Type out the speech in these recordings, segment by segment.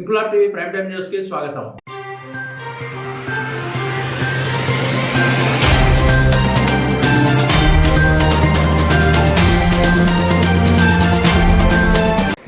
Inquilab TV prime time news కి స్వాగతం.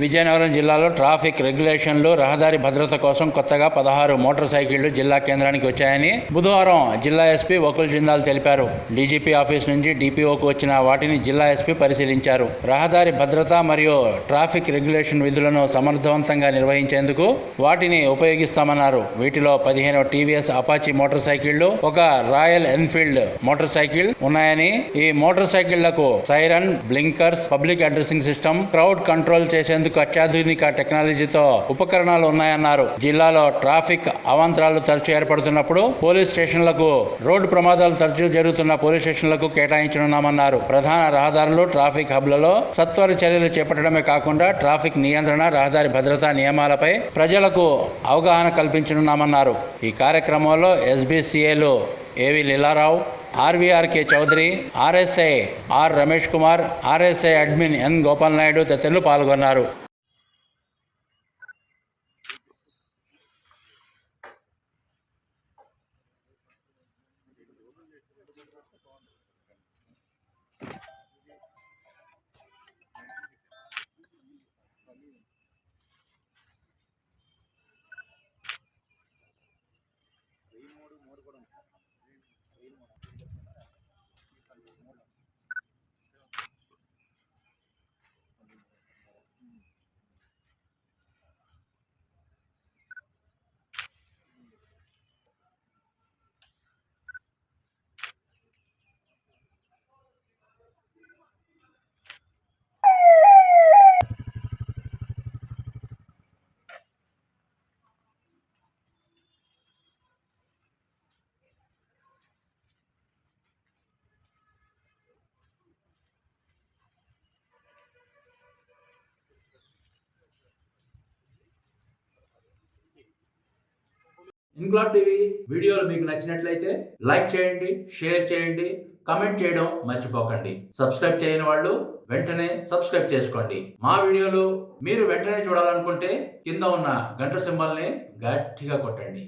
విజయనగరం జిల్లాలో ట్రాఫిక్ రెగ్యులేషన్లు, రహదారి భద్రత కోసం కొత్తగా 16 మోటార్ సైకిళ్లు జిల్లా కేంద్రానికి వచ్చాయని బుధవారం జిల్లా ఎస్పీ వకుల్ జిందాల్ తెలిపారు. డీజీపీ ఆఫీస్ నుంచి డిపిఓకు వచ్చిన వాటిని జిల్లా ఎస్పీ పరిశీలించారు. రహదారి భద్రత మరియు ట్రాఫిక్ రెగ్యులేషన్ విధులను సమర్థవంతంగా నిర్వహించేందుకు వాటిని ఉపయోగిస్తామన్నారు. వీటిలో 15 టీవీఎస్ అపాచీ మోటార్ సైకిళ్లు, ఒక రాయల్ ఎన్ఫీల్డ్ మోటార్ సైకిల్ ఉన్నాయని, ఈ మోటార్ సైకిళ్లకు siren, blinkers, public addressing system, crowd control చేసేందుకు అత్యాధునిక టెక్నాలజీతో ఉపకరణాలు ఉన్నాయన్నారు. జిల్లాలో ట్రాఫిక్ అవాంతరాలు తరచూ ఏర్పడుతున్నప్పుడు పోలీస్ స్టేషన్లకు, రోడ్డు ప్రమాదాలు తరచూ జరుగుతున్న పోలీస్ స్టేషన్లకు కేటాయించనున్నామన్నారు. ప్రధాన రహదారులు, ట్రాఫిక్ హబ్లలో సత్వర చర్యలు చేపట్టడమే కాకుండా ట్రాఫిక్ నియంత్రణ, రహదారి భద్రతా నియమాలపై ప్రజలకు అవగాహన కల్పించనున్నామన్నారు. ఈ కార్యక్రమంలో ఎస్బీసీఏలు AV Leela Rao, RVRK Chowdary, RSI R Ramesh Kumar, RSI admin N Gopal Naidu తదితరులు పాల్గొన్నారు. ఇంక్లాబ్ టీవీ వీడియోలు మీకు నచ్చినట్లయితే లైక్ చేయండి, షేర్ చేయండి, కామెంట్ చేయడం మర్చిపోకండి. సబ్స్క్రైబ్ చేయని వాళ్ళు వెంటనే సబ్స్క్రైబ్ చేసుకోండి. మా వీడియోలు మీరు వెంటనే చూడాలనుకుంటే కింద ఉన్న గంట సింబల్ని గట్టిగా కొట్టండి.